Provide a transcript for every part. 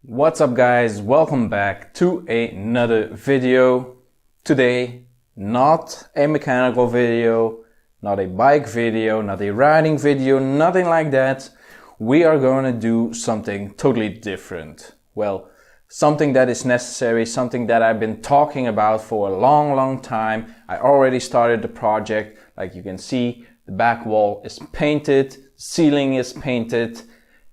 What's up guys, welcome back to another video. Today, not a mechanical video, not a bike video, not a riding video, nothing like that. We are going to do something totally different. Well, something that is necessary, something that I've been talking about for a long time. I already started the project. Like you can see, the back wall is painted, the ceiling is painted.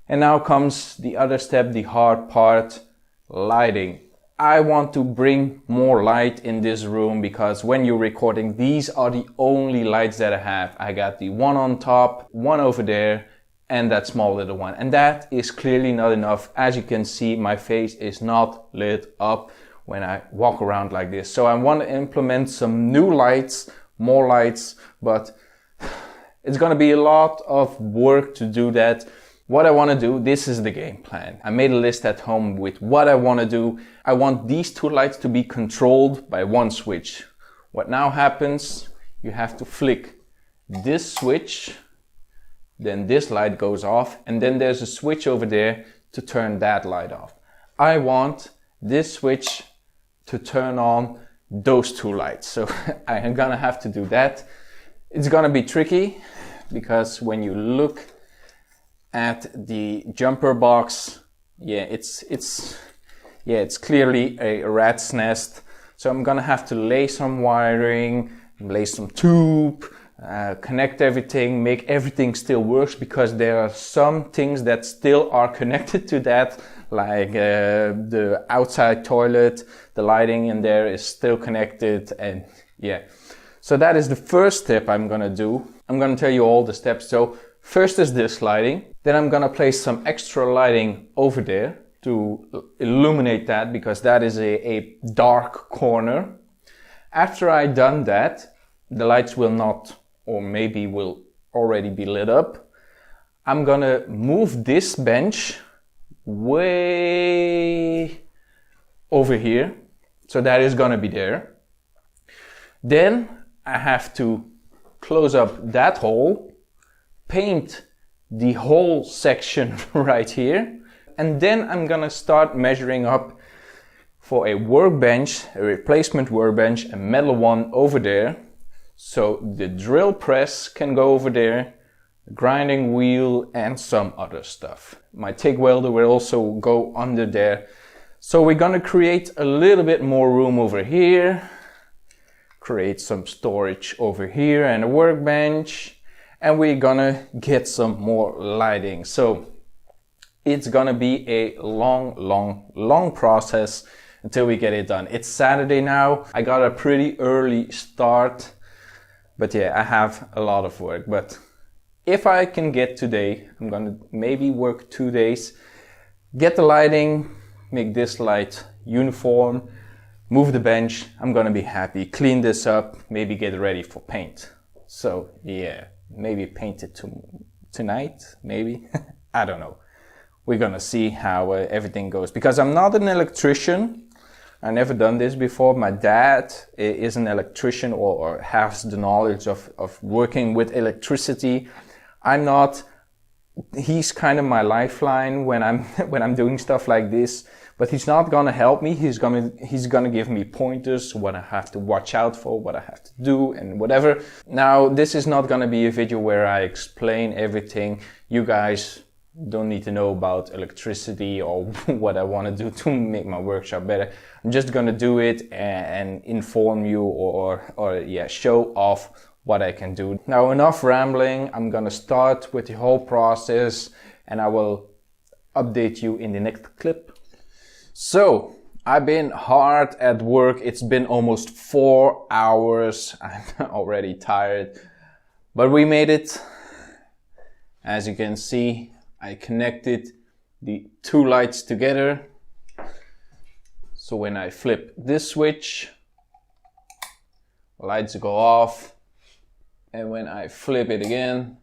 And now comes the other step, the hard part, lighting. I want to bring more light in this room because when you're recording, these are the only lights that I have. I got the one on top, one over there, and that small little one. And that is clearly not enough. As you can see, my face is not lit up when I walk around like this. So I want to implement some new lights, more lights, but it's gonna be a lot of work to do that. What I want to do, this is the game plan. I made a list at home with what I want to do. I want these two lights to be controlled by one switch. What now happens, you have to flick this switch, then this light goes off, and then there's a switch over there to turn that light off. I want this switch to turn on those two lights. So I'm gonna have to do that. It's gonna be tricky because when you look at the jumper box, it's clearly a rat's nest. So I'm gonna have to lay some wiring, lay some tube, connect everything, make everything still works, because there are some things that still are connected to that, like the outside toilet, the lighting in there is still connected, and yeah. So that is the first step I'm gonna do. I'm gonna tell you all the steps. So first is this lighting. Then I'm gonna place some extra lighting over there to illuminate that, because that is a dark corner. After I done that, the lights will not, or maybe will already be lit up. I'm gonna move this bench way over here. So that is gonna be there. Then I have to close up that hole, paint the whole section right here, and then I'm gonna start measuring up for a workbench, a replacement workbench, a metal one over there, so the drill press can go over there, a grinding wheel, and some other stuff. My TIG welder will also go under there. So we're gonna create a little bit more room over here, create some storage over here and a workbench, and we're gonna get some more lighting. So it's gonna be a long process until we get it done. It's Saturday now. I got a pretty early start, but yeah, I have a lot of work. But if I can get today, I'm gonna maybe work 2 days, get the lighting, make this light uniform, move the bench, I'm gonna be happy. Clean this up, maybe get ready for paint. So yeah. Maybe paint it tonight, maybe. I don't know. We're gonna see how everything goes. Because I'm not an electrician. I've never done this before. My dad is an electrician or has the knowledge of working with electricity. I'm not. He's kind of my lifeline when I'm doing stuff like this. But he's not gonna help me. He's gonna give me pointers, what I have to watch out for, what I have to do, and whatever. Now, this is not gonna be a video where I explain everything. You guys don't need to know about electricity or what I wanna do to make my workshop better. I'm just gonna do it and inform you or show off what I can do. Now, enough rambling. I'm gonna start with the whole process and I will update you in the next clip. So, I've been hard at work. It's been almost 4 hours. I'm already tired, but we made it. As you can see, I connected the two lights together. So when I flip this switch, lights go off. And when I flip it again,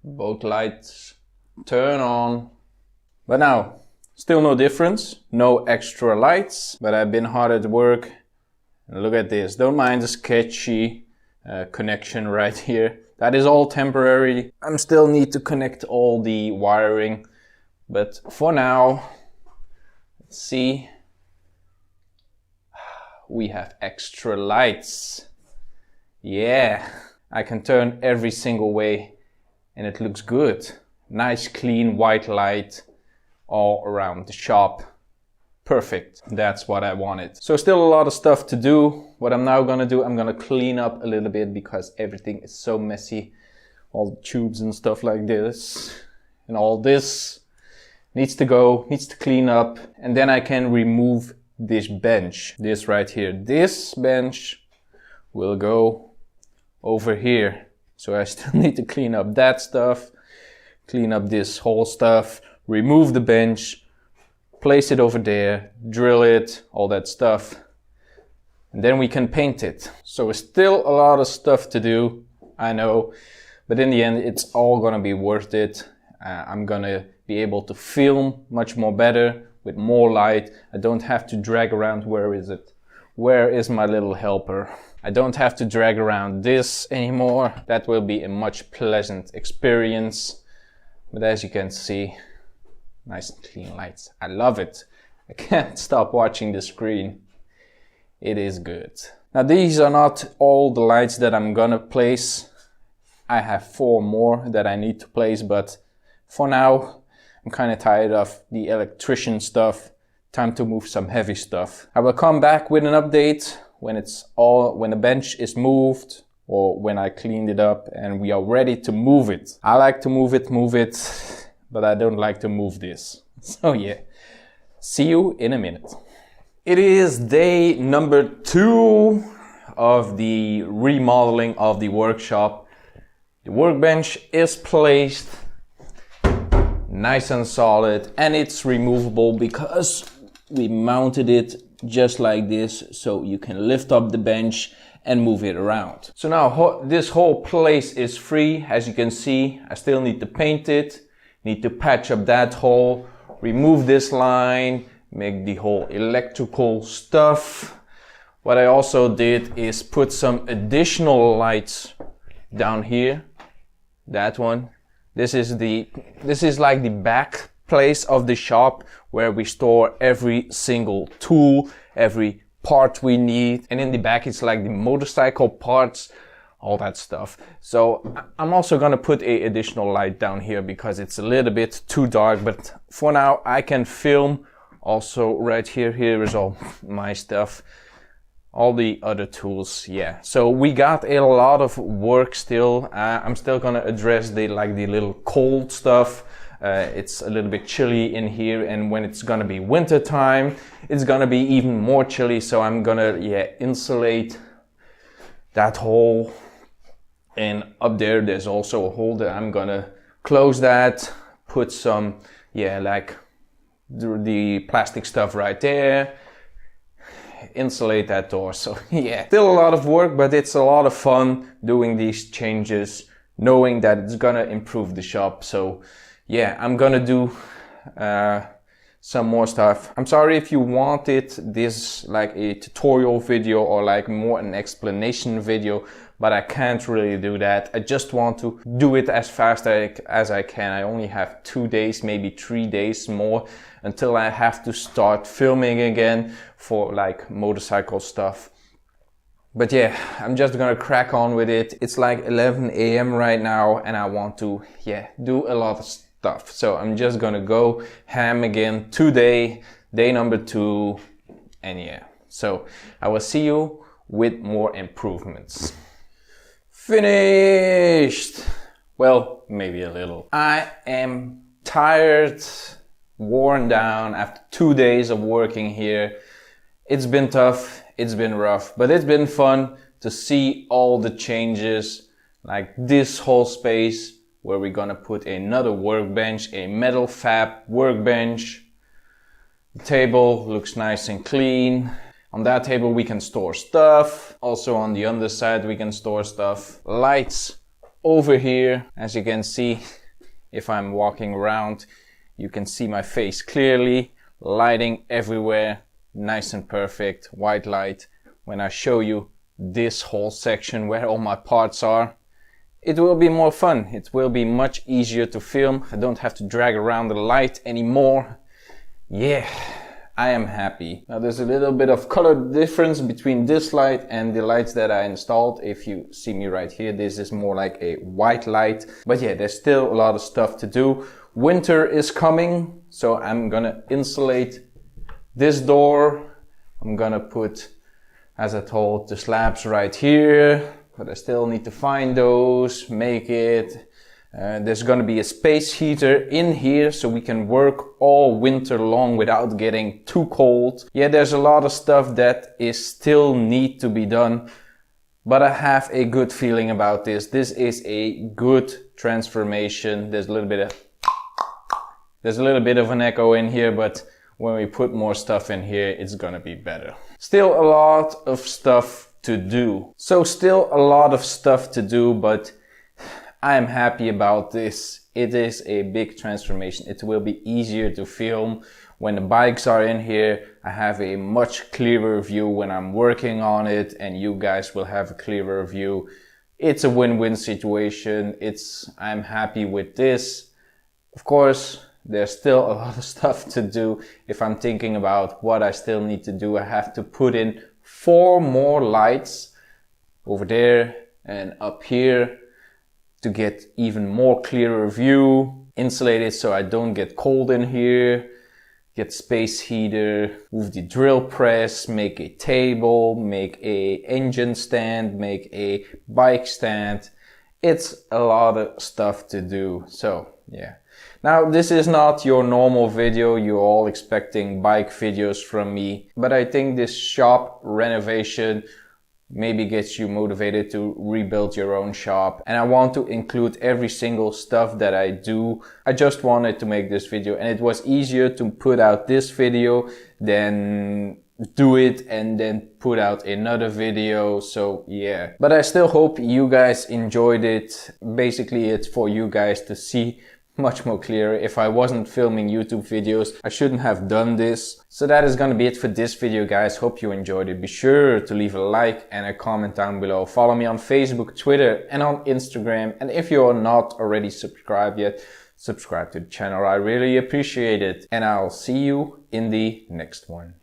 both lights turn on. But now, still no difference, no extra lights, but I've been hard at work. And look at this, don't mind the sketchy connection right here. That is all temporary. I still need to connect all the wiring, but for now, See, we have extra lights. Yeah, I can turn every single way and it looks good. Nice clean white light all around the shop. Perfect. That's what I wanted. So still a lot of stuff to do. What I'm now gonna do, I'm gonna clean up a little bit because everything is so messy. All the tubes and stuff like this. And all this needs to go, needs to clean up. And then I can remove this bench. This right here. This bench will go over here. So I still need to clean up that stuff. Clean up this whole stuff. Remove the bench. Place it over there, drill it, all that stuff. And then we can paint it. So still a lot of stuff to do, I know. But in the end, it's all gonna be worth it. I'm gonna be able to film much more better with more light. I don't have to drag around, where is it? Where is my little helper? I don't have to drag around this anymore. That will be a much pleasant experience. But as you can see, nice and clean lights. I love it. I can't stop watching the screen. It is good. Now these are not all the lights that I'm gonna place. I have 4 more that I need to place, but for now I'm kind of tired of the electrician stuff. Time to move some heavy stuff. I will come back with an update when when the bench is moved or when I cleaned it up and we are ready to move it. I like to move it. But I don't like to move this. So yeah, see you in a minute. It is day number 2 of the remodeling of the workshop. The workbench is placed nice and solid and it's removable because we mounted it just like this so you can lift up the bench and move it around. So now this whole place is free. As you can see, I still need to paint it. Need to patch up that hole, remove this line, make the whole electrical stuff. What I also did is put some additional lights down here. That one. This is like the back place of the shop where we store every single tool, every part we need. And in the back it's like the motorcycle parts, all that stuff. So I'm also gonna put a additional light down here because it's a little bit too dark, but for now I can film. Also right here is all my stuff, all the other tools. Yeah, so we got a lot of work still. I'm still gonna address the little cold stuff. It's a little bit chilly in here, and when it's gonna be winter time it's gonna be even more chilly, so I'm gonna insulate that hole. And up there's also a hole that I'm gonna close that, put some, like the plastic stuff right there, insulate that door. So yeah, still a lot of work, but it's a lot of fun doing these changes, knowing that it's gonna improve the shop. So yeah, I'm gonna do some more stuff. I'm sorry if you wanted this like a tutorial video or like more an explanation video, but I can't really do that. I just want to do it as fast as I can. I only have 2 days, maybe 3 days more until I have to start filming again for like motorcycle stuff. But yeah, I'm just gonna crack on with it. It's like 11 AM right now and I want to do a lot of stuff. So I'm just gonna go ham again today, day number 2, and so I will see you with more improvements. Finished! Well, maybe a little. I am tired, worn down after 2 days of working here. It's been tough, it's been rough, but it's been fun to see all the changes, like this whole space where we're gonna put another workbench, a metal fab workbench. The table looks nice and clean. On that table we can store stuff. Also on the underside we can store stuff. Lights over here. As you can see, if I'm walking around, you can see my face clearly. Lighting everywhere, nice and perfect, white light. When I show you this whole section where all my parts are, it will be more fun. It will be much easier to film. I don't have to drag around the light anymore. Yeah, I am happy. Now there's a little bit of color difference between this light and the lights that I installed. If you see me right here, this is more like a white light. But yeah, there's still a lot of stuff to do. Winter is coming, so I'm gonna insulate this door. I'm gonna put, as I told, the slabs right here, but I still need to find those, make it. There's gonna be a space heater in here so we can work all winter long without getting too cold. Yeah, there's a lot of stuff that is still need to be done, but I have a good feeling about this. This is a good transformation. There's a little bit of an echo in here, but when we put more stuff in here, it's gonna be better. Still a lot of stuff to do. So still a lot of stuff to do, but I am happy about this. It is a big transformation. It will be easier to film when the bikes are in here. I have a much clearer view when I'm working on it, and you guys will have a clearer view. It's a win-win situation. I'm happy with this. Of course, there's still a lot of stuff to do. If I'm thinking about what I still need to do, I have to put in 4 more lights over there and up here to get even more clearer view. Insulate it so I don't get cold in here. Get space heater, move the drill press, make a table, make a engine stand, make a bike stand. It's a lot of stuff to do. So yeah. Now this is not your normal video. You're all expecting bike videos from me, but I think this shop renovation maybe gets you motivated to rebuild your own shop. And I want to include every single stuff that I do. I just wanted to make this video, and it was easier to put out this video than do it and then put out another video. So yeah, but I still hope you guys enjoyed it. Basically it's for you guys to see much more clear. If I wasn't filming YouTube videos, I shouldn't have done this. So that is gonna be it for this video, guys. Hope you enjoyed it. Be sure to leave a like and a comment down below. Follow me on Facebook, Twitter, and on Instagram. And if you're not already subscribed yet, subscribe to the channel. I really appreciate it. And I'll see you in the next one.